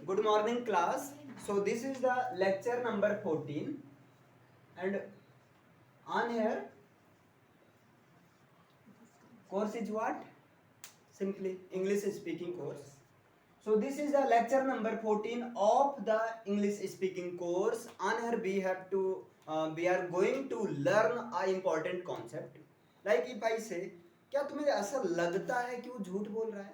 Good morning, class. So this is the lecture number 14, and on here course is what? Simply English speaking course. So this is the lecture number 14 of the English speaking course. On here we are going to learn a important concept. Like if I say, क्या तुम्हें ऐसा लगता है कि वो झूठ बोल रहा है?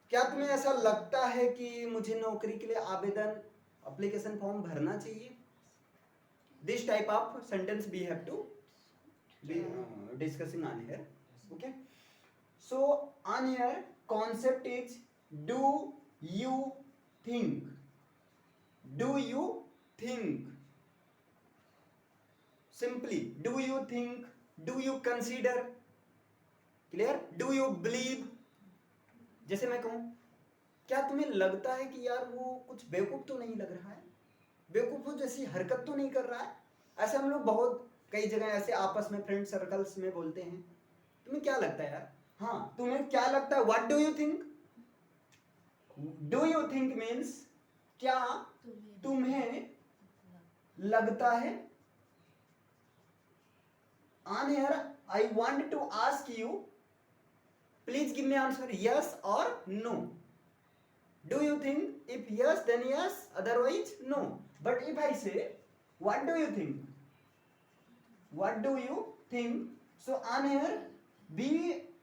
क्या तुम्हें ऐसा लगता है कि मुझे नौकरी के लिए आवेदन एप्लीकेशन फॉर्म भरना चाहिए? This type of sentence we have to be discussing on here. Okay. So on here concept is do you think? Do you think? Simply, do you think? Do you consider? Clear? Do you believe? जैसे मैं कहूं, क्या तुम्हें लगता है कि यार वो कुछ बेवकूफ तो नहीं लग रहा है? बेवकूफों जैसी हरकत तो नहीं कर रहा है? ऐसे हम लोग बहुत कई जगह ऐसे आपस में फ्रेंड सर्कल्स में बोलते हैं. तुम्हें क्या लगता है यार? हाँ, तुम्हें क्या लगता है? What do you think? Do you think means क्या तुम्हें लगता है? On here I want to ask you, please give me answer yes और no. Do you think? If yes, then yes, otherwise no. But if I say, what do you think? What do you think? So on here, we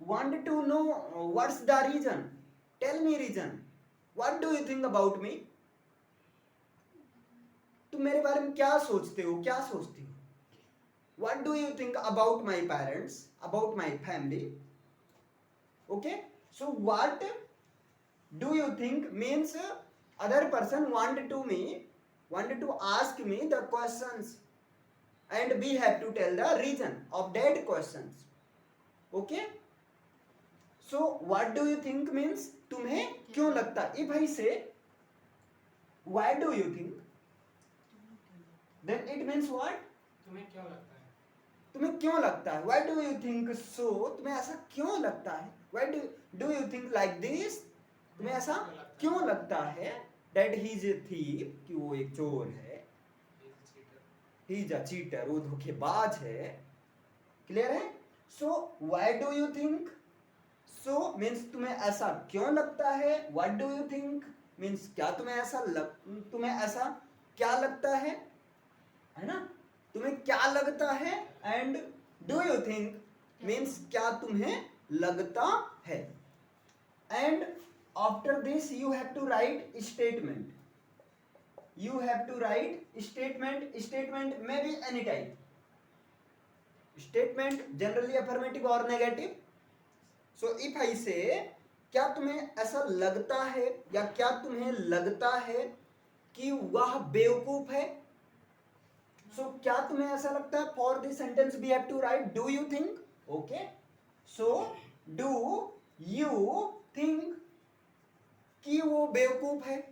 want to know what's the reason. Tell me reason. What do you think about me? तुम मेरे बारे में क्या सोचते हो? क्या सोचती हो? What do you think about my parents? About my family? Okay. So what do you think means other person wanted to ask me the questions, and we have to tell the reason of that questions. Okay. So what do you think means तुम्हें क्यों लगता है? If I say why do you think, then it means what? तुम्हें क्यों लगता है? तुम्हें क्यों लगता है? Why do you think so? तुम्हें ऐसा क्यों लगता है? Why do you think like this? तुम्हें ऐसा क्यों लगता है? That he is a thief, कि वो एक चोर है. He is a cheater, वो धोखेबाज है. क्लियर है? So why do you think? So means तुम्हें ऐसा क्यों लगता है? What do you think means क्या तुम्हें ऐसा क्या लगता है? है ना? तुम्हें क्या लगता है? And do you think means क्या तुम्हें लगता है? And after this you have to write statement. You have to write statement. Statement may be any type. Statement generally affirmative or negative. So if I say क्या तुम्हें ऐसा लगता है या क्या तुम्हें लगता है कि वह बेवकूफ है? So क्या तुम्हें ऐसा लगता है? For this sentence we have to write do you think. Okay. So do you think कि वो बेवकूफ है?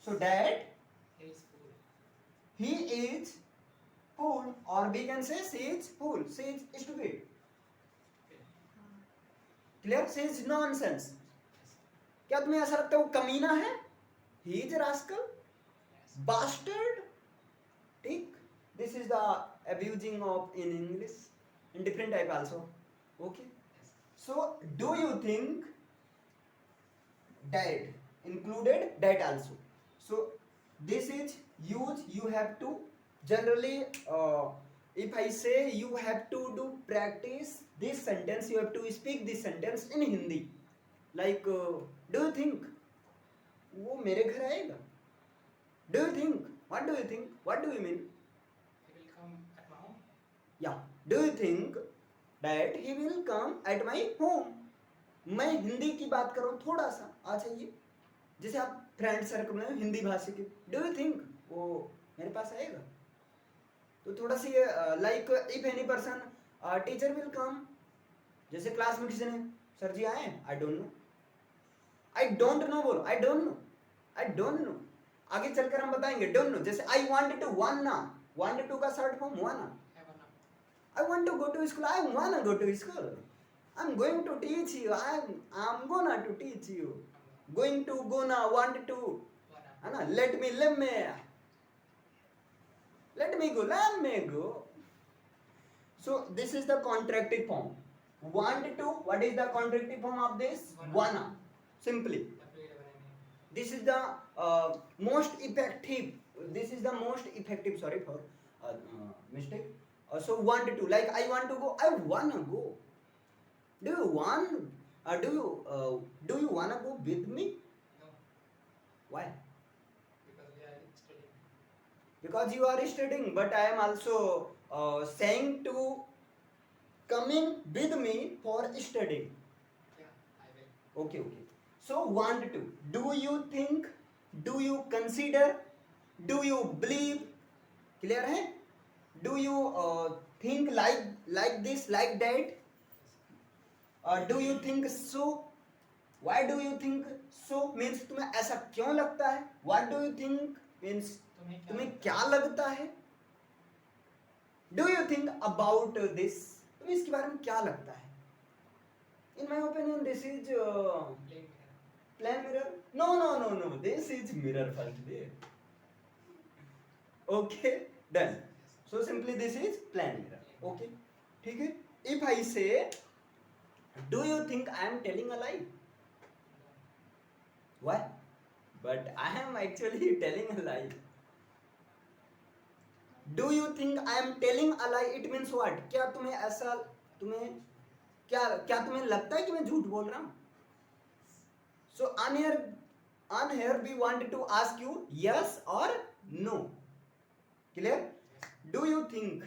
So that he is fool, or we can say she is fool, she is stupid. Clear? She is nonsense. क्या तुम्हें ऐसा लगता है वो कमीना है? He is a rascal, bastard. ठीक? This is the abusing of in English, in different type also. Okay. So do you think that included that also. So this is use. You have to generally if I say you have to do practice this sentence, you have to speak this sentence in Hindi. Like do you think वो मेरे घर आएगा? Do you think? What do you think? What do you mean? He will come at my home. Yeah. Do you think that he will come at my home? मैं हिंदी की बात करूं, थोड़ा सा आ जाइए. जैसे आप फ्रेंड सर्कल में हिंदी भाषी के, डू यू थिंक वो मेरे पास आएगा? तो थोड़ा सी like if any person teacher will come. जैसे क्लास में किसी ने सर जी आए, I don't know. I don't know बोलो, I don't know, I don't know. आगे चलकर हम बताएंगे डोंट नो. जैसे I want to wanna, want to का short form wanna. I want to go to school. I wanna go to school. I'm going to teach you. I'm gonna to teach you. Going to, gonna, want to, wanna, है ना, let me, let me go, let me go. So this is the contracted form. Want to, what is the contracted form of this? Wanna. Simply. This is the most effective. This is the most effective. Sorry for mistake. So want to, like I want to go. I wanna go. Do you want? Do you wanna go with me? No, Why? because we are studying. Because you are studying. But I am also saying to coming with me for studying. Yeah, I will. Okay. So want to. Do you think? Do you consider? Do you believe? Clear है? Do you think like this, like that? Do you think so? Why do you think so? Means तुम्हें ऐसा क्यों लगता है? What do you think? Means तुम्हें क्या लगता है? Do you think about this? तुम्हें इसके बारे में क्या लगता है? In my opinion, this is Plain mirror. plain mirror. No. This is mirror firstly. Okay, done. So simply this is plain mirror. Okay, ठीक है. If I say, do you think I am telling a lie? Why? But I am actually telling a lie. Do you think I am telling a lie? It means what? क्या तुम्हें ऐसा क्या तुम्हें लगता है कि मैं झूठ बोल रहा हूं? So on here we want to ask you yes or no. Clear? Do you think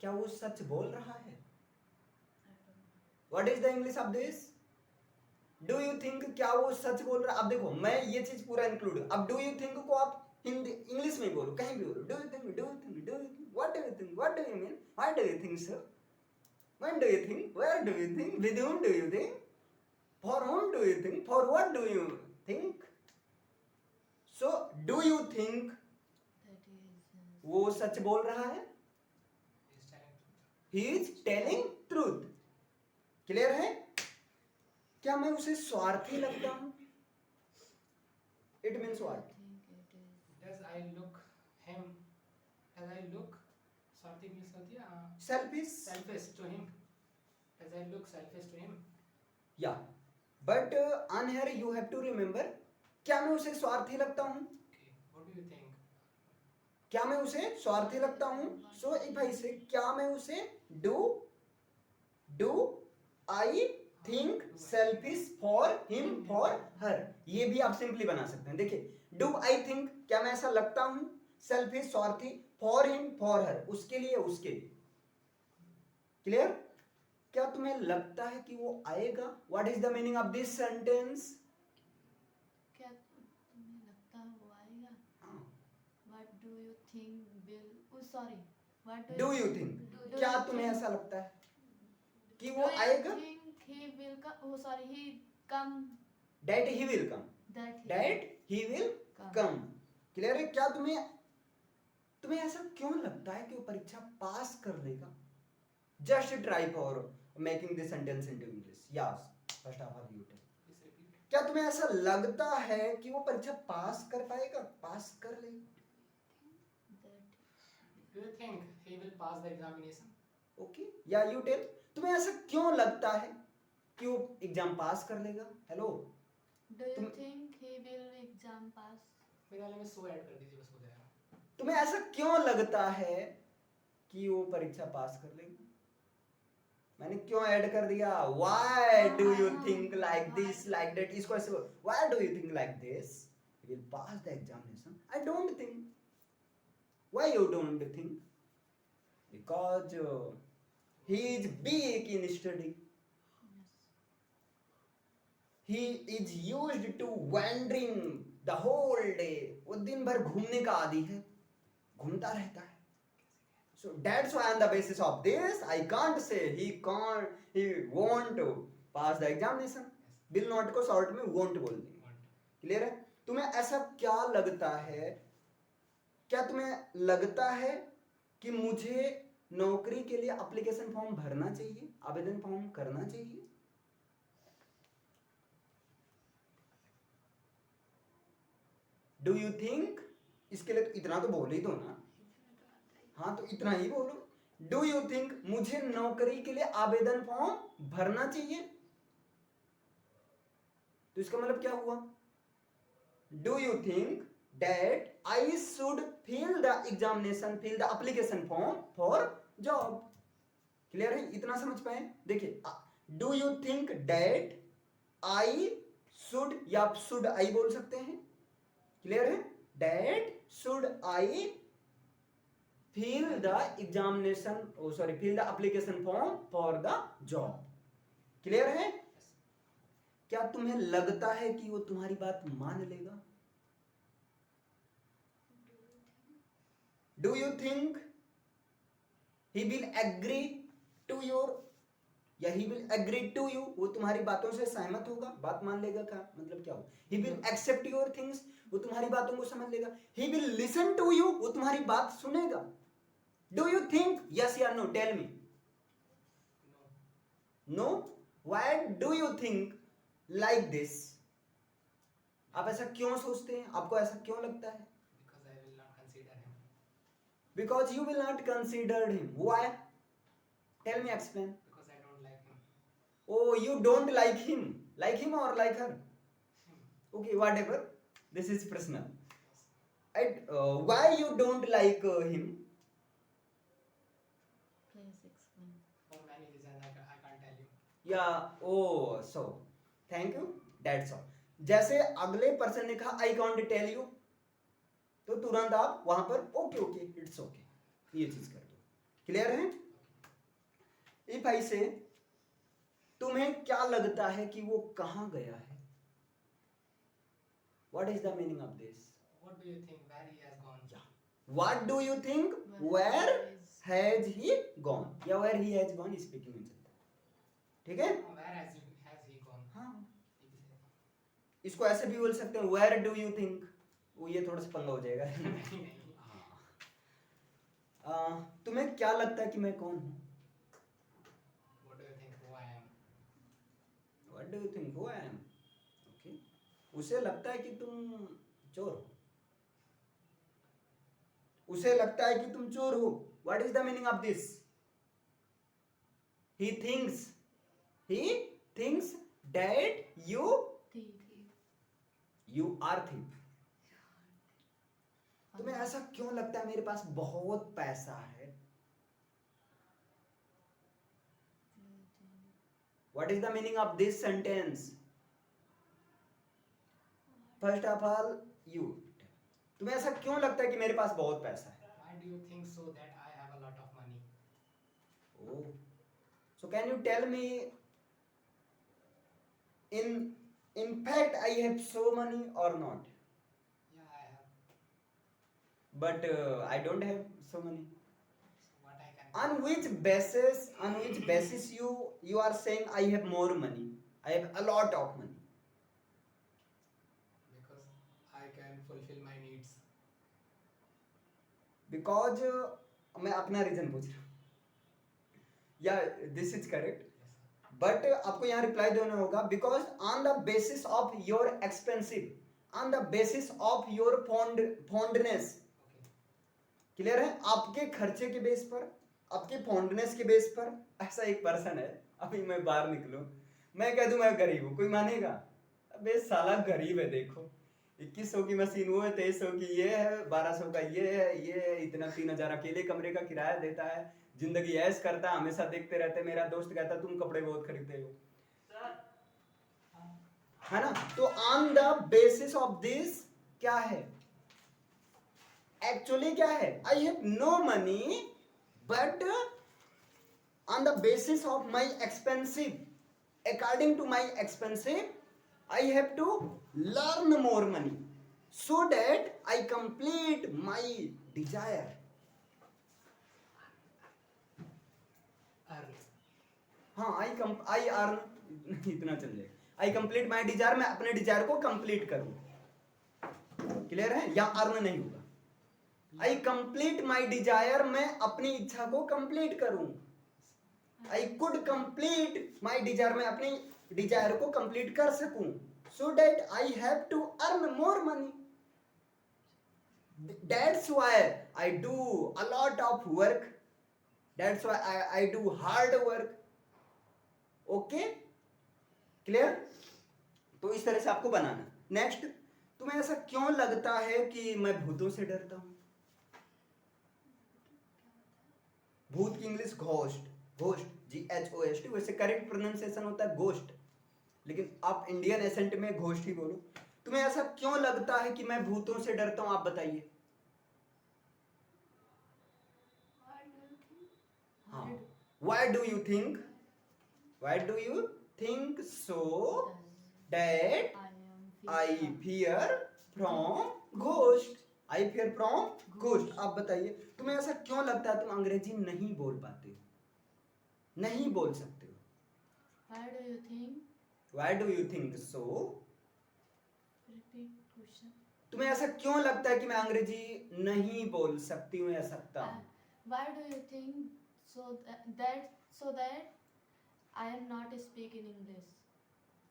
क्या वो सच बोल रहा है? What is the English of this? Do you think क्या वो सच बोल रहा है? अब देखो मैं ये चीज पूरा इंक्लूड, अब do you think को आप हिंदी इंग्लिश में बोलो, कहीं भी बोलो. Do you think, what do you think, what do you mean, why do you think so, when do you think, where do you think, with whom do you think, for whom do you think, for what do you think? So do you think वो सच बोल रहा है? He is He is telling truth. telling truth. Clear है? क्या मैं उसे स्वार्थी लगता हूं? It means what? Does I look him? Does I look? Something means something. Selfish. Selfish to him. Does I look selfish to him? Yeah. But on here you have to remember, क्या मैं उसे स्वार्थी लगता हूं? Okay. What do you think? क्या मैं उसे स्वार्थी लगता हूं? So if I say क्या मैं उसे do I think selfish for him, for her, ये भी आप सिंपली बना सकते हैं. देखिए do I think क्या मैं ऐसा लगता हूं selfish स्वार्थी, for him for her उसके लिए उसके लिए. क्लियर? क्या तुम्हें लगता है कि वो आएगा? What is the meaning of this sentence? क्या तुम्हें लगता है वो आएगा? What do you think will? Oh sorry. What Do you think? Do क्या you तुम्हें think- ऐसा लगता है कि Do वो you आएगा? think he will come? Oh sorry, he come. That he will come. That he will come. Clear है? क्या तुम्हें ऐसा क्यों लगता है कि वो परीक्षा पास कर लेगा? Just try for making this sentence into English. Yes. First of all, you tell. Please repeat. क्या तुम्हें ऐसा लगता है कि वो परीक्षा पास कर पाएगा? पास कर लेगा? That Do you think he will pass the examination? Okay. Yeah, you tell. तुम्हें ऐसा क्यों लगता है कि वो एग्जाम पास कर लेगा? हेलो. Do you तुम- think he will exam pass? मेरे वाले में सो ऐड कर दीजिए बस हो जाएगा. तुम्हें ऐसा क्यों लगता है कि वो परीक्षा पास कर लेगी? मैंने क्यों ऐड कर दिया? Why do you think like this, like that? इसको ऐसे बोलो. Why do you think like this? He will pass the examination. I don't think. Why you don't think? Because he is weak in study. He is used to wandering the whole day. वो दिन भर घूमने का आदी है, घूमता रहता है. So that's why on the basis of this, I can't say he won't pass the examination. Will not को short में won't बोल देंगे. क्लियर है? तुम्हें ऐसा क्या लगता है? क्या तुम्हें लगता है कि मुझे नौकरी के लिए एप्लीकेशन फॉर्म भरना चाहिए, आवेदन फॉर्म करना चाहिए? डू यू थिंक, इसके लिए तो इतना तो बोल ही दो ना, हाँ तो इतना ही बोलो। डू यू थिंक मुझे नौकरी के लिए आवेदन फॉर्म भरना चाहिए, तो इसका मतलब क्या हुआ, do you think that I should fill the examination, fill the application form for job. Clear है, इतना समझ पाए। देखिए do you think that I should, या आप शुड आई बोल सकते हैं। क्लियर है, that should I fill the examination, sorry fill the application form for the job. Clear है, क्या तुम्हें लगता है कि वो तुम्हारी बात मान लेगा? Do you think he will agree to your, या he will agree to you, वो तुम्हारी बातों से सहमत होगा, बात मान लेगा, का मतलब क्या हो, he will accept your things, वो तुम्हारी बातों को समझ लेगा, he will listen to you, वो तुम्हारी बात सुनेगा। डू यू थिंक यस या no, tell me. No, why do you think like this, आप ऐसा क्यों सोचते हैं, आपको ऐसा क्यों लगता है? Because I will not consider Because you will not consider him. him. Why? Tell me, explain. Because I don't like him. Oh, you don't like him. Like him or like her? Him. Okay, whatever. This is personal. And why you don't like him? Please explain. For many reasons I can't tell you. Yeah. Oh, so thank you. That's all. जैसे अगले person ने कहा I can't tell you, तो तुरंत आप वहां पर okay okay it's okay, ये चीज कर दो। क्लियर है? इफ आई से तुम्हें क्या लगता है कि वो कहां गया है, what is the meaning of this? What do you think where he has gone? What do you think where has he gone, या where he has gone speaking में चलता है, ठीक है? Where has he gone? हाँ, ये भी सही है। इसको ऐसे भी बोल सकते हैं वेयर डू यू थिंक, वो ये थोड़ा सा पंगा हो जाएगा। नहीं नहीं। तुम्हें क्या लगता है कि मैं कौन हूँ? What do you think who I am? What do you think who I am? Okay. उसे लगता है कि तुम चोर हो, उसे लगता है कि तुम चोर हो। What is the meaning of this? He thinks that you are thief. तुम्हें ऐसा क्यों लगता है मेरे पास बहुत पैसा है? What is the meaning of this sentence? First of all, you. तुम्हें ऐसा क्यों लगता है कि मेरे पास बहुत पैसा है? Why do you think so that I have a lot of money? Oh. So can you tell me, in fact I have so money or not? Yeah, I have. But I don't have so many. So what I can. On which basis you are saying I have more money, I have a lot of money? Because I can fulfill my needs. Because मैं अपना reason पूछ रहा हूँ, या this is correct, Yes, sir. But आपको यहाँ reply देना होगा because on the basis of your expensive, on the basis of your fondness. Okay. Clear है? आपके खर्चे के बेस पर, आपके फॉन्डनेस के बेस पर। ऐसा एक पर्सन है, अभी मैं बाहर निकलूं, मैं कह दूं मैं गरीब हूं, कोई मानेगा? अबे साला गरीब है, देखो 2100 की मशीन वो है, 2300 की ये है, 1200 का ये है, इतना 3000 अकेले कमरे का किराया देता है, जिंदगी ऐश करता है, हमेशा देखते रहते। मेरा दोस्त कहता तुम कपड़े बहुत खरीदते हो, है ना? तो on the basis of this क्या है एक्चुअली, क्या है? I have no money, but on the basis of my expensive, according to my expensive, I have to learn more money so that I complete my desire. Earn. हाँ, I earn इतना चल जाएगा। I complete my desire, मैं अपने Dzire को complete करूँ। Clear है? या अर्न नहीं होगा। I complete my desire, मैं अपनी इच्छा को कंप्लीट करूँ। I could complete my desire, मैं अपनी डिजायर को कंप्लीट कर सकूं, so that I have to earn more money. That's why I do a lot of work. That's why I do hard work. Okay, clear? तो इस तरह से आपको बनाना. नेक्स्ट, तुम्हें ऐसा क्यों लगता है कि मैं भूतों से डरता हूं? भूत की इंग्लिश घोस्ट, घोस्ट GHOST. वैसे करेक्ट प्रोनाउंसिएशन होता है घोस्ट, लेकिन आप इंडियन एसेंट में घोस्ट ही बोलो. तुम्हें ऐसा क्यों लगता है कि मैं भूतों से डरता हूं? आप बताइए. हाँ, why do you think? Why do you think so that I fear from ghost? I fear from ghost. आप बताइए, तुम्हें ऐसा क्यों लगता है तुम अंग्रेजी नहीं बोल पाते हो, नहीं बोल सकते हो? Why do you think? Why do you think so? Repeat question. तुम्हें ऐसा क्यों लगता है कि मैं अंग्रेजी नहीं बोल सकती हूँ या सकता हूँ? Why do you think so that I am not speaking English?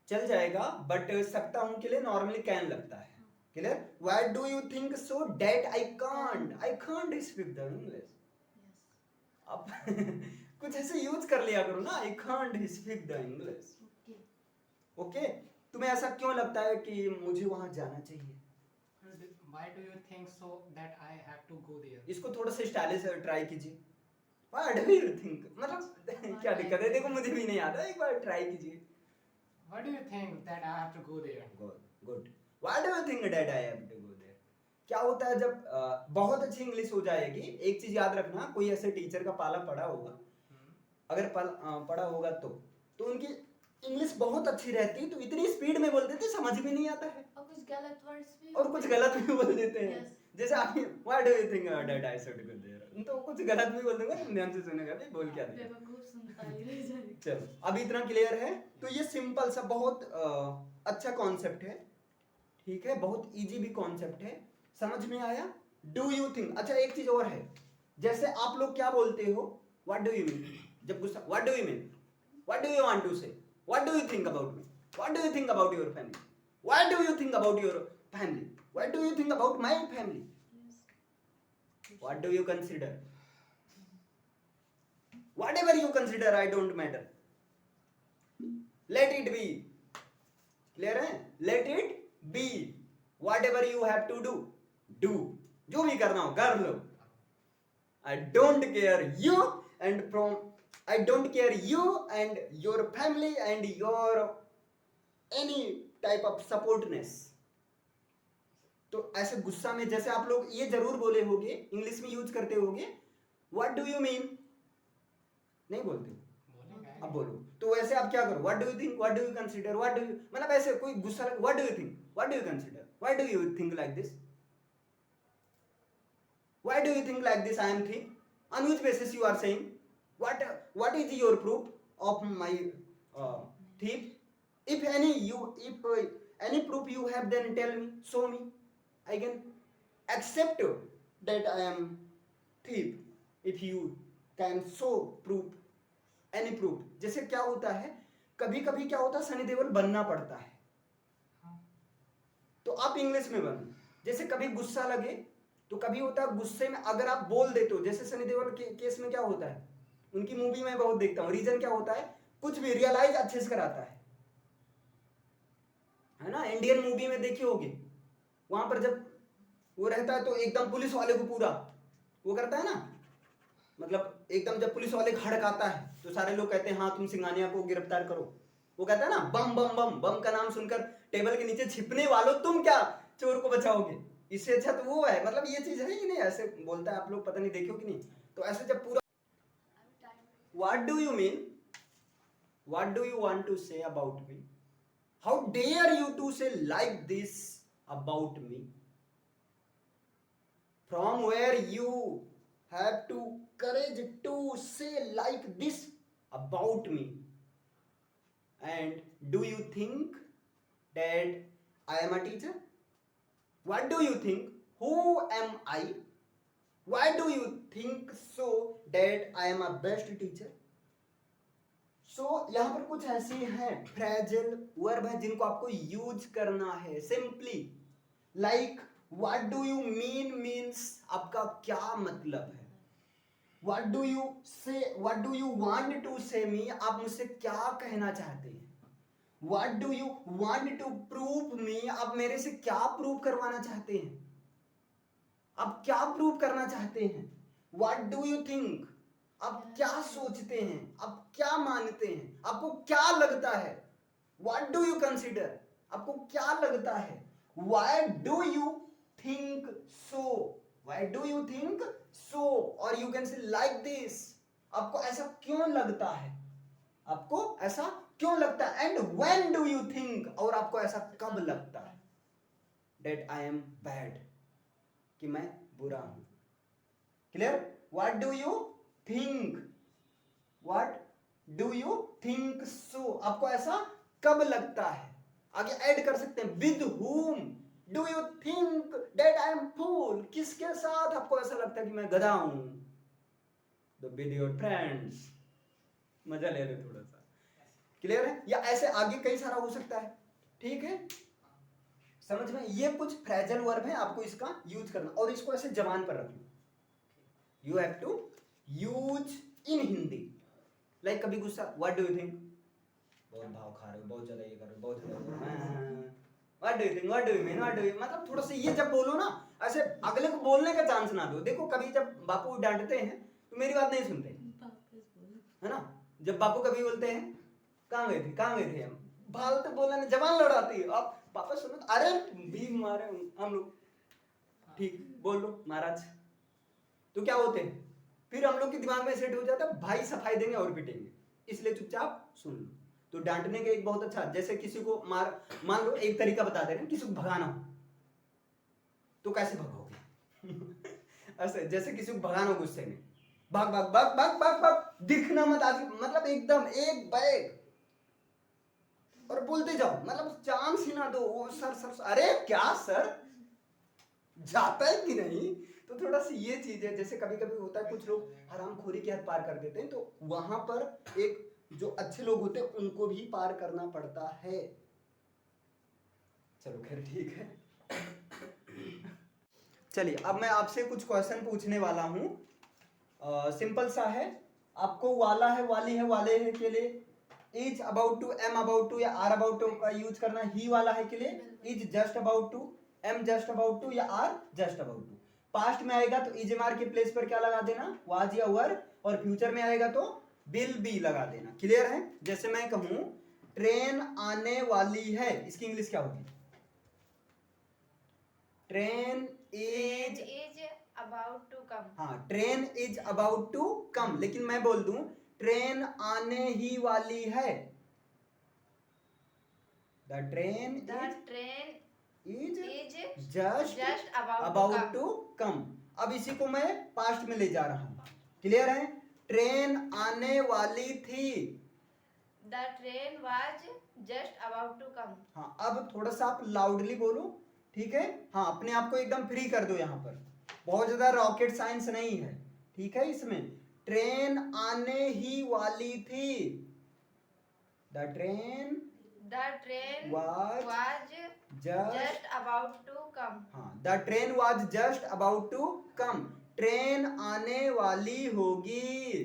चल जाएगा, बट सकता हूँ के लिए नॉर्मली कैन लगता है. Clear? Why do you think so that I can't speak the English? Yes. आप कुछ ऐसे यूज कर लिया करो ना, I can't speak the English. Okay. Okay, तुम्हें ऐसा क्यों लगता है कि मुझे वहां जाना चाहिए? Why do you think so that I have to go there? इसको थोड़ा सा स्टाइलिश ट्राई कीजिए. Why do you think? मतलब क्या दिक्कत है? देखो मुझे भी नहीं आता, एक बार ट्राई कीजिए. Why do you think that I have to go there? Good. Why do you think that I have to go there? क्या होता है जब बहुत अच्छी इंग्लिश हो जाएगी, एक चीज याद रखना, कोई ऐसे टीचर का पाला पड़ा होगा, अगर पढ़ा होगा तो उनकी इंग्लिश बहुत अच्छी रहती, तो इतनी स्पीड में बोलते थे समझ में नहीं आता है, और कुछ गलत वर्ड्स भी और कुछ गलत भी बोल देते हैं. Yes. जैसे आप what do you think that I should go there, तो कुछ गलत भी बोल दूंगा, तुम ध्यान से सुनेगा भी बोल क्या दिया. बेवकूफ सुनता ही रह जाएगा. चलो, अभी इतना क्लियर है. तो ये सिंपल सा बहुत अच्छा कॉन्सेप्ट है, ठीक है, बहुत इजी भी कॉन्सेप्ट है. समझ में आया? Do you think. अच्छा, एक चीज और है, जैसे आप लोग क्या बोलते हो, व्हाट डू यू मीन, जब गुस्सा, what do you mean, what do you want to say, what do you think about me, what do you think about your family, what do you think about your family, what do you think about my family, what do you consider, whatever you consider, I don't matter, let it be. Clear है? let it be. whatever you have to do, जो भी करना हो कर लो. I don't care you and your family and your any type of supportness. तो ऐसे गुस्सा में जैसे आप लोग ये जरूर बोले होगे, इंग्लिश में यूज करते होगे, what do you mean, नहीं बोलते हो, अब बोलो. तो वैसे आप क्या करो, what do you think, what do you consider, what do you, मतलब ऐसे कोई गुस्सा लगे, what do you think, what do you consider, why do you think like this, why do you think like this, I am think, on which basis you are saying, what is your proof of my think, if any proof you have then tell me, show me, I can accept that I M thief, if you can show proof, any proof. जैसे क्या होता है, कभी कभी क्या होता है, सनी देओल बनना पड़ता है, तो आप इंग्लिश में बनो. जैसे कभी गुस्सा लगे, तो कभी होता है गुस्से में अगर आप बोल देते हो, जैसे सनी देओल के केस में क्या होता है, उनकी मूवी में बहुत देखता हूँ, रीजन क्या होता है, कुछ भी रियलाइज अच्छे से कराता है ना. इंडियन मूवी में देखी होगी, वहां पर जब वो रहता है तो एकदम पुलिस वाले को पूरा वो करता है ना, मतलब एकदम जब पुलिस वाले हड़काता है तो सारे लोग कहते हैं हाँ तुम सिंघानिया को गिरफ्तार करो. वो कहता है ना, बम बम बम, बम का नाम सुनकर टेबल के नीचे छिपने वालों तुम क्या चोर को बचाओगे. इससे अच्छा तो वो है, मतलब ये चीज है कि नहीं, ऐसे बोलता है, आप लोग पता नहीं देखो कि नहीं. तो ऐसे जब पूरा what do you mean, what do you want to say about me, how dare you to say like this about me, from where you have to courage to say like this about me, and do you think that I am a teacher, what do you think, who am I, why do you think so that I am a best teacher. So यहाँ पर कुछ ऐसी हैं phrasal verb है जिनको आपको use करना है. Simply like what do you mean means आपका क्या मतलब है। What do you want to say me, आप मुझसे क्या कहना चाहते हैं। What do you want to prove me, आप मेरे से क्या प्रूव करवाना चाहते हैं, आप क्या प्रूव करना चाहते हैं। व्हाट डू यू थिंक, आप क्या सोचते हैं, आप क्या मानते हैं, आपको क्या लगता है। व्हाट डू यू कंसिडर, आपको क्या लगता है। Why do you think so, why do you think so, और you can say like this, आपको ऐसा क्यों लगता है, आपको ऐसा क्यों लगता है। And when do you think, और आपको ऐसा कब लगता है। दैट आई एम बैड, कि मैं बुरा हूं। Clear. What do you think, what do you think सो, आपको ऐसा कब लगता है। आगे ऐड कर सकते हैं with whom do you think that I am fool, किसके साथ आपको ऐसा लगता है कि मैं गधा हूं। विद योर फ्रेंड्स, मजा ले लो थोड़ा सा। क्लियर है। या ऐसे आगे कई सारा हो सकता है। ठीक है, समझ में। ये कुछ फ्रेजल वर्ब है, आपको इसका यूज करना और इसको ऐसे जबान पर रखना। You have to use in Hindi. Like कभी गुस्सा, व्हाट डू यू थिंक, बहुत भाव खा रहे हो, बहुत ज्यादा ये कर रहे हो, बहुत ज्यादा। What do you think, what do you mean, what do you, मतलब थोड़ा सा ये जब बोलो ना, ऐसे अगले को बोलने का चांस ना दो। देखो कभी जब बापू डांटते हैं तो मेरी बात नहीं सुनते, है ना। जब बापू कभी बोलते हैं कहाँ गए थे, कहाँ गए थे, हम फालतू बोलने जबान लड़ाती है। अब पापा सुनो, अरे भी मारे हम लोग, ठीक बोल लो महाराज, तो क्या होते हैं फिर हम लोग के दिमाग में सेट हो जाता है भाई सफाई देंगे और पिटेंगे, इसलिए चुपचाप सुन लो। तो डांटने का एक बहुत अच्छा, जैसे किसी को मान लो एक तरीका बता दे रहे हैं, किसी को भगाना हो तो कैसे भगाओगे ऐसे जैसे किसी को भगाना हो गुस्से में, भाग भाग भाग भाग भाग भाग, दिखना मत आदमी, मतलब एकदम एक बैग और बोलते जाओ, मतलब चांस ही ना दो। वो सर सर, अरे क्या सर, जाता है कि नहीं। तो थोड़ा सी ये चीज है। जैसे कभी कभी होता है कुछ लोग हरामखोरी की हद पार कर देते हैं, तो वहां पर एक जो अच्छे लोग होते हैं उनको भी पार करना पड़ता है। चलो खैर ठीक है। चलिए अब मैं आपसे कुछ क्वेश्चन पूछने वाला हूं। सिंपल सा है। आपको वाला है, वाली है, वाले है के लिए is about to, am about to या आर अबाउट टू का यूज करना। ही वाला है के लिए is just about to, am just about to या are just about to. Past में आएगा तो इज एम आर के प्लेस पर क्या लगा देना, वाज या वर, और फ्यूचर में आएगा तो विल बी लगा देना। क्लियर है। जैसे मैं कहूं ट्रेन आने वाली है, इसकी इंग्लिश क्या होगी। Train is about to come. हाँ, train is about to come, लेकिन मैं बोल दूं ट्रेन आने ही वाली है। The train is just about to come. अब इसी को मैं पास्ट में ले जा रहा हूं। क्लियर है। ट्रेन आने वाली थी, the train was just about to come. हाँ, अब थोड़ा सा आप लाउडली बोलो, ठीक है। हाँ, अपने आप को एकदम फ्री कर दो, यहाँ पर बहुत ज्यादा रॉकेट साइंस नहीं है, ठीक है। इसमें ट्रेन आने ही वाली थी, the train was just about to come. हाँ, the train was just about to come. Train आने वाली होगी,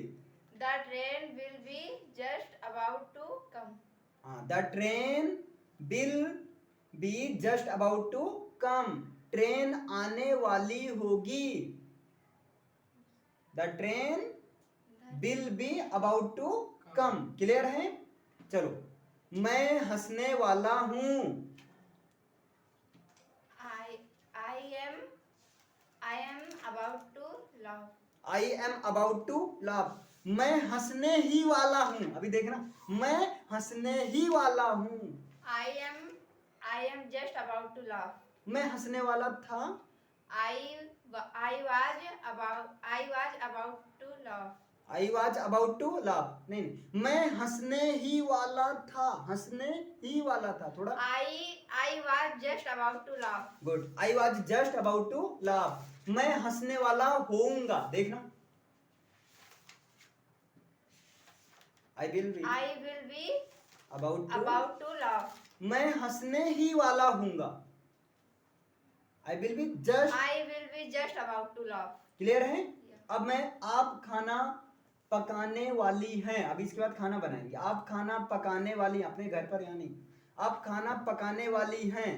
the train will be just about to come. हाँ, the train will be just about to come. Train आने वाली होगी, the train will be about to come. Clear है। चलो, मैं हंसने वाला हूं, I am about to laugh. I am about to laugh. मैं हंसने ही वाला हूं, अभी देखना, मैं हंसने ही वाला हूं। I am just about to laugh. मैं हंसने वाला था, I was about to laugh. I was about to laugh. नहीं, मैं हंसने ही वाला था, हंसने ही वाला था। थोड़ा I was just about to laugh. Good. I was just about to laugh. मैं हंसने वाला होऊंगा, देखना, I will be about about to laugh. मैं हंसने ही वाला हूंगा, I will be just, I will be just about to laugh. Clear है? अब मैं आप खाना पकाने वाली हैं, अब इसके बाद खाना बनाएंगे। आप खाना पकाने वाली, अपने घर पर या नहीं, आप खाना पकाने वाली हैं।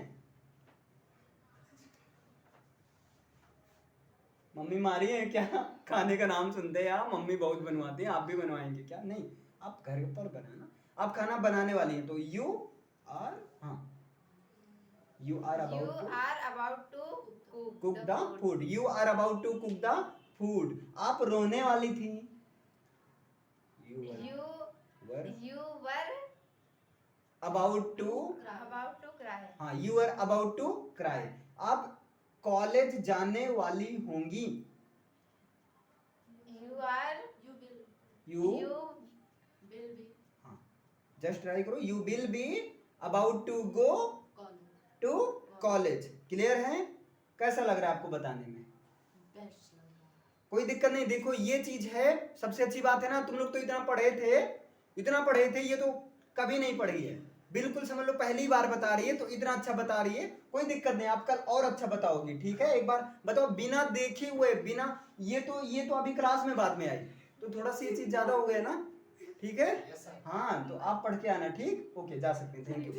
मम्मी मारी है क्या? खाने का नाम सुनते हैं आप, मम्मी बहुत बनवाती हैं, आप भी बनवाएंगे क्या? नहीं, आप घर पर बनाना। आप खाना बनाने वाली हैं तो यू आर, हाँ, you are You about to are about to cook the food, you are about to cook the food. आप रोने वाली थी, You were you were about to, about to cry. हाँ, you are about to cry. आप college जाने वाली होंगी, You are You will you, will be हाँ, जस्ट ट्राई करो, you will be about to go college. To college. Clear है? कैसा लग रहा है आपको बताने में? Best लग रहा है. कोई दिक्कत नहीं। देखो ये चीज है, सबसे अच्छी बात है ना, तुम लोग तो इतना पढ़े थे, ये तो कभी नहीं पढ़ी है, बिल्कुल समझ लो पहली बार बता रही है, तो इतना अच्छा बता रही है, कोई दिक्कत नहीं, आप कल और अच्छा बताओगी, ठीक है? एक बार बताओ बिना देखे हुए, बिना, ये तो अभी क्लास में बाद में आई, तो थोड़ा सी ये चीज ज्यादा हो गया ना, ठीक है? Yes, sir. हाँ, तो आप पढ़ के आना, ठीक? ओके, जा सकते हैं, थैंक यू।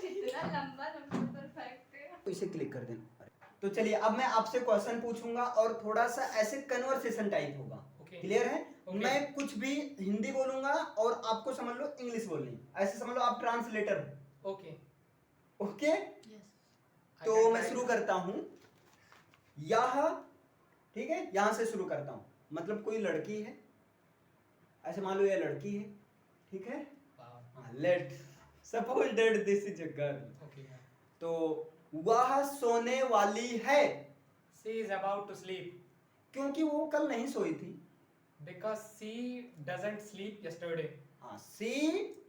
इतना लंबा नंबर परफेक्ट है. तो इसे क्लिक कर देना। तो चलिए अब मैं आपसे क्वेश्चन पूछूंगा और थोड़ा सा ऐसे कन्वर्सेशन टाइप होगा, Okay. क्लियर है? Okay. मैं कुछ भी हिंदी बोलूंगा और आपको समझ लो इंग्लिश बोलनी, ऐसे समझ लो आप ट्रांसलेटर हो, Okay. ओके? Yes. I तो can मैं try शुरू to- करता हूं, यह, ठीक है, यहां से शुरू करता हूं, मतलब कोई लड़की है, ऐसे मान लो ये लड़की है, ठीक है? Wow. Let suppose that this is a girl, Okay. yeah. तो वह सोने वाली है, She is about to sleep क्योंकि वो कल नहीं सोई थी। because she doesn't sleep yesterday. हाँ, सी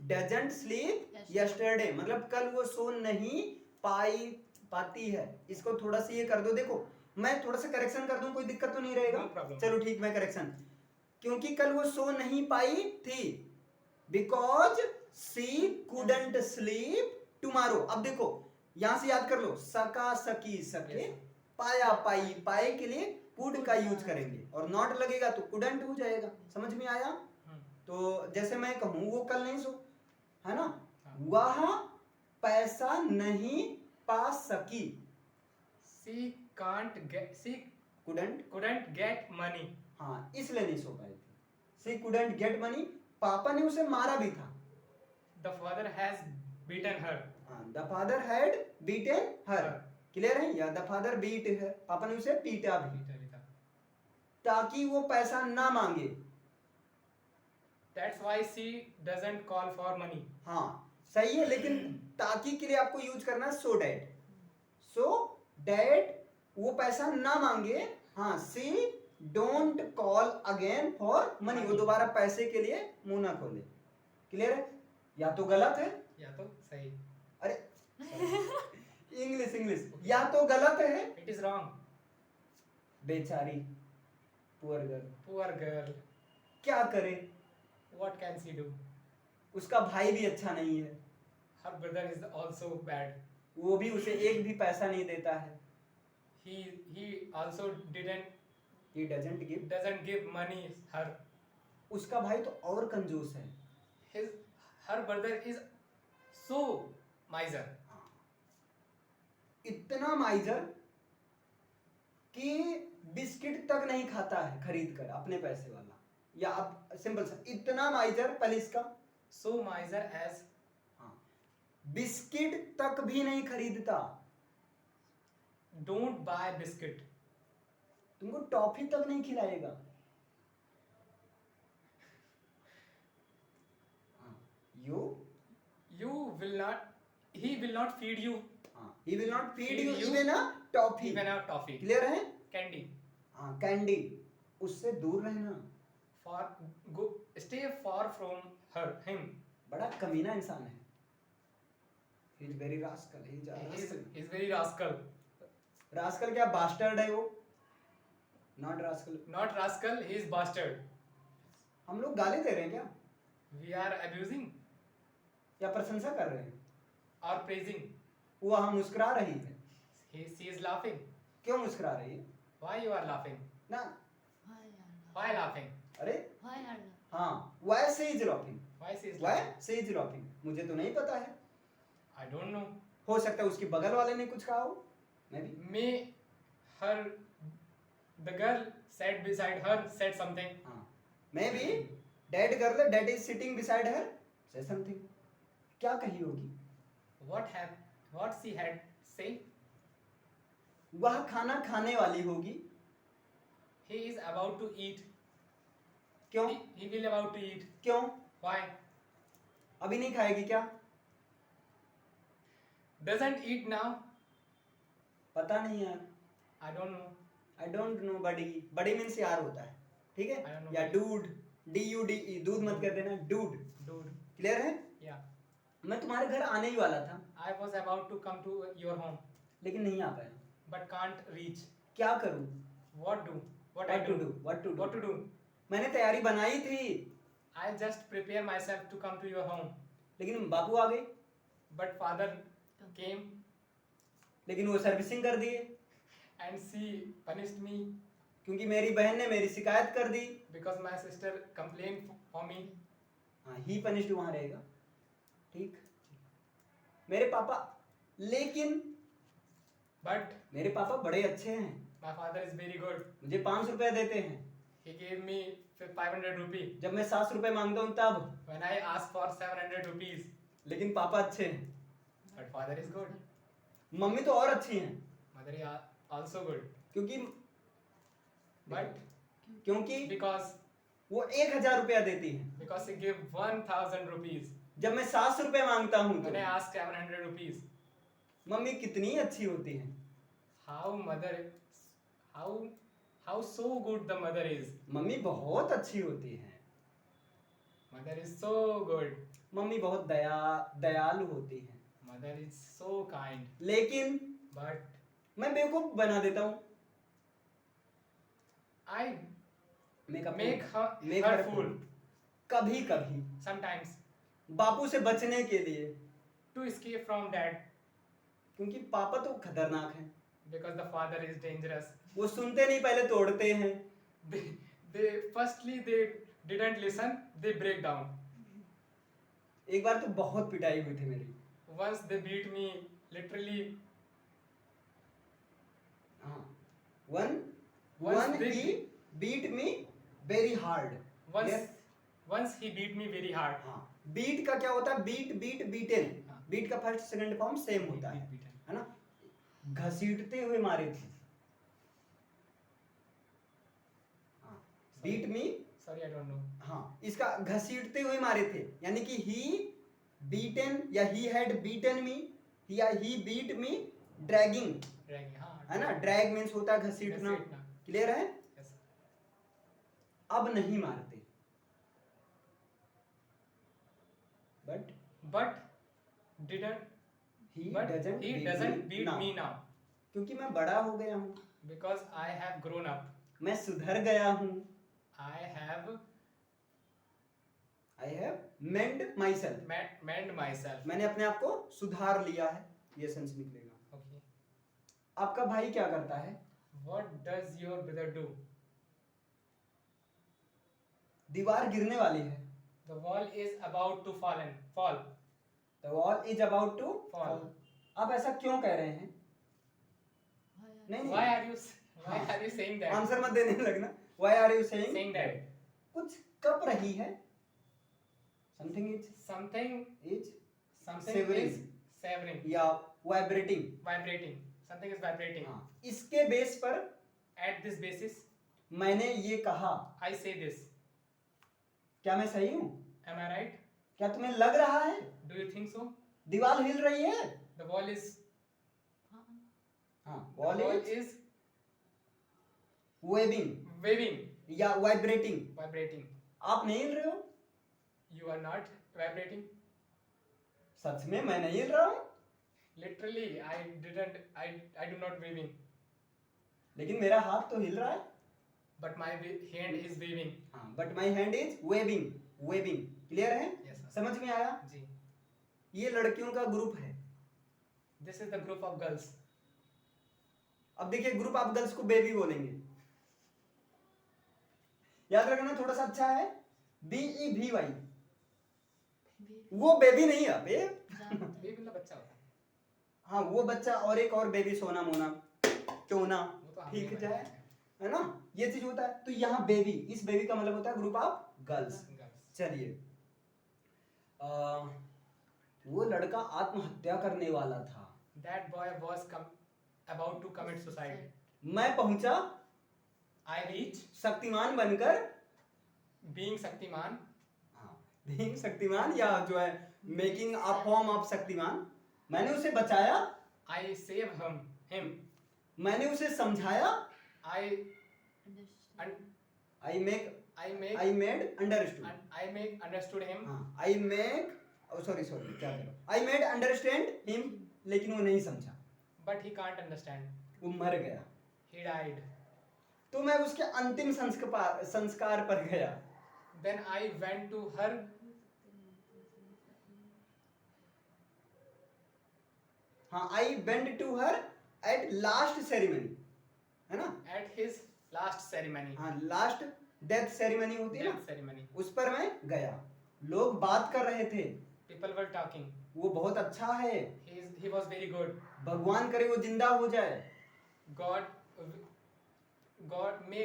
डजंट स्लीप Yesterday. यस्टरडे, मतलब कल वो सो नहीं पाती है। इसको थोड़ा सा ये कर दो, देखो मैं थोड़ा सा करेक्शन कर दूं, कोई दिक्कत तो नहीं रहेगा? No problem. चलो ठीक, मैं करेक्शन, क्योंकि कल वो सो नहीं पाई थी, because she couldn't sleep tomorrow. अब देखो यहां से याद कर लो, सका सकी सके, Yes. पाया पाई पाए के लिए कुड का यूज करेंगे, और नॉट लगेगा तो कुडंट हो जाएगा। समझ में आया? Hmm. तो जैसे मैं कहूं वो कल नहीं सो, है ना, हाँ. वह पैसा नहीं पा सकी, She couldn't, couldn't get money. हाँ, इसलिए नहीं सो पाई थी, सी कुडंट गेट मनी। पापा ने उसे मारा भी था, The father has beaten her. हाँ, the father had beaten her, clear है? या द फादर बीट है, पापा ने उसे पीटा भी, Beaten her. ताकि वो पैसा ना मांगे। That's why she doesn't call for money. हाँ सही है, लेकिन ताकि के लिए आपको यूज करना है सो डैट वो पैसा ना मांगे। हाँ, she don't call again for money, वो दोबारा पैसे के लिए मुंह ना खोले। क्लियर है? या तो गलत है, या तो सही. अरे इंग्लिश, या तो गलत है, It is wrong. बेचारी पुअर गर्ल, Poor girl. क्या करे, What can she do? उसका भाई भी अच्छा नहीं है, Her brother is also bad. वो भी उसे एक भी पैसा नहीं देता है, He also he doesn't give, doesn't give money her. उसका भाई तो और कंजूस है। Her brother is so miser. इतना माइजर कि बिस्किट तक नहीं खाता है खरीद कर अपने पैसे वाला, या अब सिंपल सा, इतना माइजर, पहले इसका, So miser as हाँ, बिस्किट तक भी नहीं खरीदता, don't buy biscuit. तुमको टॉफी तक नहीं खिलाएगा। You will not. He will not feed you he will not feed Feed you you even a toffee, even a toffee. Clear है? Candy. हाँ, कैंडी, उससे दूर रहना, Stay far from him. बड़ा कमीना इंसान है, he is very rascal, he is a rascal. He's very rascal. Rascal क्या बास्टर्ड है वो? Not rascal. Not rascal. He is bastard. हम लोग गाली दे रहे हैं क्या, We are abusing या प्रशंसा कर रहे हैं? or praising. वो हम मुस्कुरा रही है, She is laughing. क्यों मुस्कुरा रही है Why you are laughing? ना? Why are you? Why laughing? अरे Why are you? हाँ, why she is laughing? Why she is Why laughing? she is laughing? मुझे तो नहीं पता है, I don't know. हो सकता है उसके बगल वाले ने कुछ कहा हो, मैं भी। May her, the girl sat beside her said something. हाँ, मैं भी that girl that is sitting beside her say something, क्या कही होगी? What she had say? वह खाना खाने वाली होगी। He is about to eat. क्यों? He will about to eat. क्यों? Why? अभी नहीं खाएगी क्या? Doesn't eat now. पता नहीं यार, I don't know. I don't know बड़ी, बड़ी मीन्स यार होता है, ठीक है? I don't know या buddy. डूड, DUDE, दूध मत कर देना, डूड, Dude. क्लियर है? Yeah. मैं तुम्हारे घर आने ही वाला था, I was about to come to your home, लेकिन नहीं आ पाया। but can't reach. क्या करूं? What do? What I What to do? do? What to do? What to do? मैंने तैयारी बनाई थी, I just prepare myself to come to your home, लेकिन बाबू आ गए, but father came लेकिन वो सर्विसिंग कर दिए, and she punished me क्योंकि मेरी बहन ने मेरी शिकायत कर दी। because my sister complained for me. हाँ, ही पनिश्ड वहां रहेगा, ठीक? मेरे पापा, लेकिन But मेरे पापा बड़े अच्छे हैं, my father is very good. मुझे 500 रुपए देते हैं, He gave me 500 rupee जब मैं 700 रुपए मांगता हूँ तब, when I asked for 700 rupees. लेकिन पापा अच्छे हैं। But father is good. Mummy तो और अच्छी हैं, Mother is also good. क्योंकि But because वो 1000 रुपया देती हैं, she gave 1000 rupees जब मैं 700 रुपए मांगता हूँ when I तो asked 700 rupees. मम्मी कितनी अच्छी होती हैं। How mother, how so good the mother is. Mummy बहुत अच्छी होती हैं, Mother is so good. Mummy बहुत दयालु होती हैं, Mother is so kind. लेकिन But मैं बेवकूफ बना देता हूँ, I make make her fool कभी कभी sometimes बापू से बचने के लिए, to escape from dad क्योंकि पापा तो खतरनाक हैं, because the father is dangerous. वो सुनते नहीं पहले तोड़ते हैं। They firstly they didn't listen, they break down. एक बार तो बहुत पिटाई हुई थी मेरी, Once they beat me literally. हाँ, one Once they- he beat me very hard। Once Yes? once he beat me very hard. हाँ, बीट का क्या होता है? बीटन, हाँ। बीट का फर्स्ट सेकंड फॉर्म सेम होता है Beaten. है ना? घसीटते हुए मारे थे। हाँ, beat me, Sorry, I don't know. हाँ, इसका घसीटते हुए मारे थे, यानी कि ही बीटन या ही हैड बीटन मी या ही बीट मी ड्रैगिंग, Dragging, हाँ. है ना? ड्रैग मीन्स होता है घसीटना, घसीटना. क्लियर है? Yes. अब नहीं मारते, But didn't. he But doesn't he beat doesn't me beat now। me now क्योंकि मैं बड़ा हो गया हूँ, because I have grown up. मैं सुधर गया हूँ, I have mend myself, mend myself. मैंने अपने आप को सुधार लिया है, ये सेंस निकलेगा। Okay. आपका भाई क्या करता है? What does your brother do? दीवार गिरने वाली है, The wall is about to fall. the wall is about to Fall. fall। आप ऐसा क्यों कह रहे हैं? नहीं Why are you saying that? Answer मत देने लगना। Why are you saying Saying that कुछ कप रही है, something is something Severing. is severing, या vibrating। vibrating. Something is vibrating. हाँ, इसके बेस पर At this basis, मैंने ये कहा, I say this. क्या मैं सही हूँ? Am I right? क्या तुम्हें लग रहा है Do you think so? दीवार हिल रही है? The wall is हाँ, the wall wall is is waving waving, या vibrating। vibrating. आप नहीं हिल रहे हो? You are not vibrating. सच में मैं नहीं हिल रहा हूँ, Literally, I do not waving, लेकिन मेरा हाथ तो हिल रहा है। but my hand is waving. हाँ, but my hand is waving, waving। Clear है? Yes, sir. समझ में आया? जी. ये लड़कियों का ग्रुप है, This is the group of girls. अब देखिए ग्रुप ऑफ गर्ल्स को बेबी बोलेंगे, याद रखना थोड़ा सा अच्छा है, BEBY, वो बेबी नहीं है बे। बेबी मतलब बच्चा होता है। हाँ वो बच्चा, और एक और बेबी, सोना मोना क्यों ना वो तो हमने ठीक बनाया जाए, है ना, ये चीज होता है। तो यहाँ बेबी, इस बेबी का मतलब होता है ग्रुप ऑफ गर्ल्स। Girls. चलिए वो लड़का आत्महत्या करने वाला था। That boy was about to commit suicide. मैं पहुंचा I reached शक्तिमान बनकर, being शक्तिमान. हाँ being शक्तिमान, या जो है making a form of Shaktimaan. मैंने उसे बचाया, I save him. मैंने उसे समझाया, I I made understood, I make understood him. हाँ आई मेक, सॉरी क्या करो, आई मेड अंडरस्टैंड हिम, लेकिन वो नहीं समझा, But he can't understand. वो मर गया। He died. तो मैं उसके अंतिम संस्कार पर गया। Then I went to her. हाँ I went to her at last ceremony, है ना, At his last ceremony. हाँ लास्ट डेथ सेरेमनी होती है Death ना, ceremony. उस पर मैं गया। लोग बात कर रहे थे, People were talking. वो बहुत अच्छा है, He was very good. भगवान करे वो जिंदा हो जाए, God may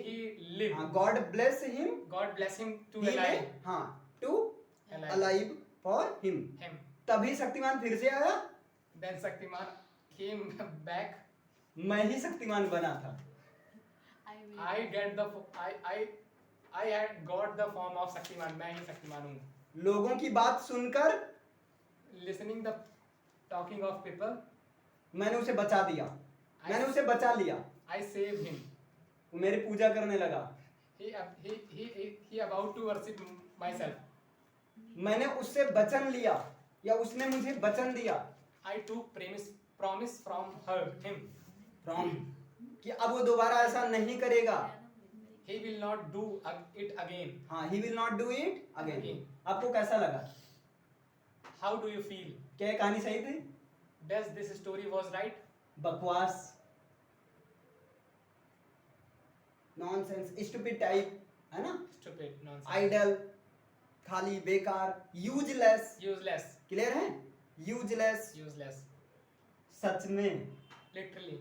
he live. हाँ God bless him, God bless him to he alive. may, हाँ to Alive. Alive for him. Him. तभी शक्तिमान फिर से आया, Then Shaktiman came back. मैं ही शक्तिमान बना था। I had got the form of Shaktiman. मैं ही शक्तिमान हूँ। लोगों की बात सुनकर Listening the talking of people, मैंने उसे बचा दिया, मैंने उसे बचा लिया, I saved him. वो मेरी पूजा करने लगा। He about to worship myself. मैंने उससे वचन लिया, या उसने मुझे वचन दिया, I took promise from him. From, कि अब वो दोबारा ऐसा नहीं करेगा। He will not do it again. हाँ he will not do it again. Again. आपको कैसा लगा? How do you feel? क्या ये कहानी सही थी? Does this story was right? बकवास, नॉनसेंस, स्टूपिड टाइप, है ना, Stupid, nonsense. आइडल, खाली बेकार, यूजलेस, Useless. क्लियर है, यूजलेस। Useless. सच में Literally.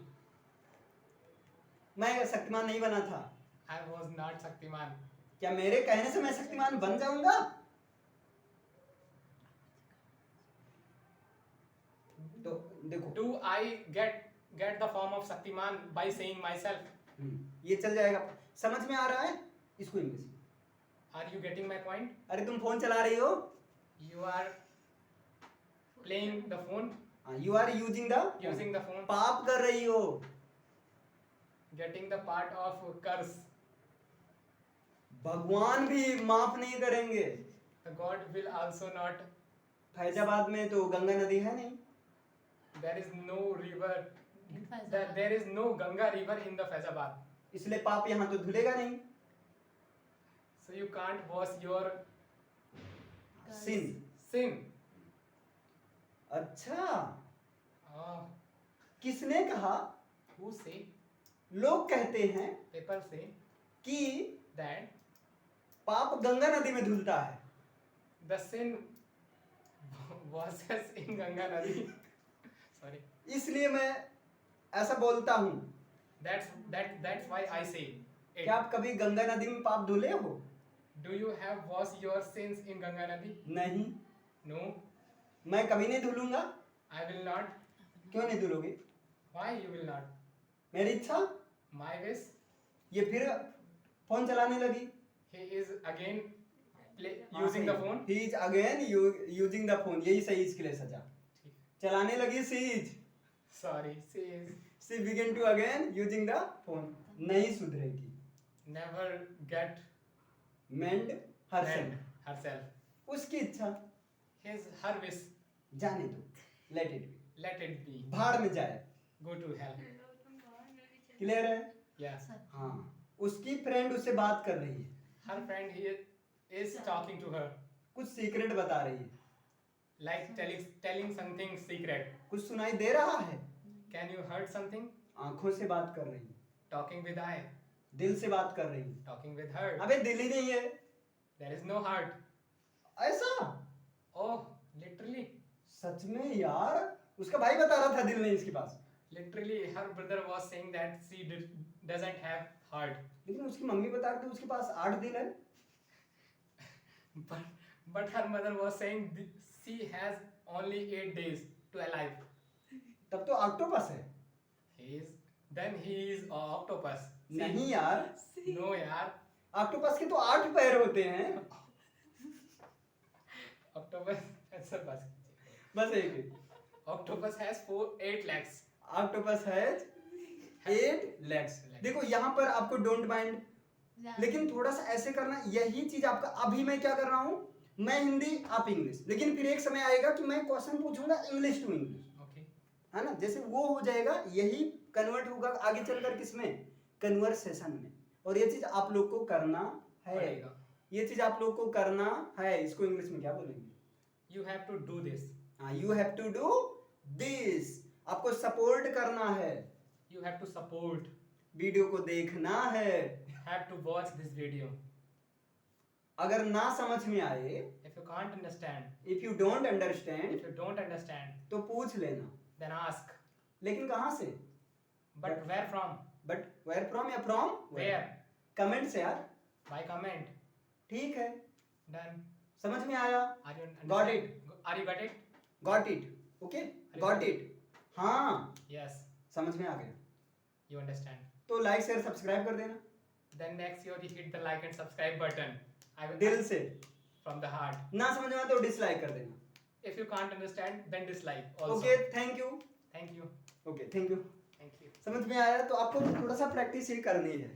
मैं शक्तिमान नहीं बना था। I was not Shaktiman. क्या मेरे कहने से मैं शक्तिमान बन जाऊंगा? तो देखो Do I get the form of Shaktiman by saying myself? ये चल जाएगा, समझ में आ रहा है? इसको इंग्लिश में, Are you getting my point? अरे तुम फोन चला रही हो, You are playing the phone, you are using the, using the phone, पाप कर रही हो। getting the part of curse. भगवान भी माफ नहीं करेंगे। The God will also not. Faizabad में तो गंगा नदी है नहीं, There is no river. There is no Ganga river in the Faizabad. इसलिए पाप यहाँ तो धुलेगा नहीं। So you can't wash your sin, sin. अच्छा Oh, किसने कहा? who say? लोग कहते हैं People say कि that पाप गंगा नदी में धुलता है। the sin washes in Ganga Nadi. Sorry. इसलिए मैं ऐसा बोलता हूँ। That's why I say it. क्या आप कभी गंगा नदी में पाप धुले हो? Do you have washed your sins in Ganga Nadi? नहीं, No, मैं कभी नहीं धुलूंगा। I will not. क्यों नहीं धुलोगे? Why you will not? मेरी इच्छा। My wish. ये फिर फोन चलाने लगी। He is again using the phone. He is again using the phone, यही सही इसके लिए सजा। चलाने लगी seize. Sorry, she is She began to again using the phone. नहीं सुधरेगी। never get Mend herself. mend herself. उसकी इच्छा, Her wish. जाने दो, let it be, Let it be. भाड़ में जाए। Go to hell. क्लियर है? Yes. हाँ, उसकी फ्रेंड उससे बात कर रही है, Her friend here is talking to her, कुछ सीक्रेट बता रही है, like telling something secret. कुछ सुनाई दे रहा है। Can you heard something? आंखों से बात कर रही है, Talking with eye. दिल से बात कर रही है। Talking with heart. अबे दिल ही नहीं है There is no heart. ऐसा? Oh, literally. सच में यार, उसका भाई बता रहा था दिल नहीं इसके पास, Literally, her brother was saying that she doesn't have heart. लेकिन उसकी मम्मी बता रही थी उसके पास 8 दिल है। But her mother was saying she has only 8 days to alive. तब तो ऑक्टोपस है। Then he is a octopus. See? नहीं यार, No यार. ऑक्टोपस के तो 8 पैर होते हैं। Octopus ऐसा बस. बस एक ही। Octopus has 8 legs. Octopus has 8 legs. देखो यहाँ पर आपको डोंट माइंड, लेकिन थोड़ा सा ऐसे करना, यही चीज आपका। अभी मैं क्या कर रहा हूँ, मैं हिंदी आप इंग्लिश, लेकिन फिर एक समय आएगा कि मैं क्वेश्चन पूछूंगा इंग्लिश टू इंग्लिश, Okay. है ना? जैसे वो हो जाएगा, यही कन्वर्ट होगा आगे चलकर किसमें, कन्वर्सेशन में। और ये चीज आप लोग को करना है, पड़ेगा. ये चीज आप लोग को करना है। इसको इंग्लिश में क्या बोलेंगे? You have to do this. हाँ, you have to do this. आपको सपोर्ट करना है, You have to support. Video को देखना है। Have to watch this video. अगर ना समझ में आए, If you can't understand, if you don't understand, if you don't understand, तो पूछ लेना, then ask. लेकिन कहाँ से? But where from? But where from या फ्रॉम Where? कमेंट से यार। By comment. ठीक है, Done. समझ में आया? Are you Got understand? Are you got it? Got it? Okay, got it. हाँ, Yes. समझ में आ गया। You understand. तो लाइक शेयर सब्सक्राइब कर देना Then next you hit the like and subscribe button. I will दिल से। from the heart. ना समझ में आया तो डिसलाइक कर देना। If you can't understand, then dislike also. Okay, thank you. Thank you. Okay, thank you. Thank you. समझ में आया? तो आपको थोड़ा सा प्रैक्टिस ही करनी है।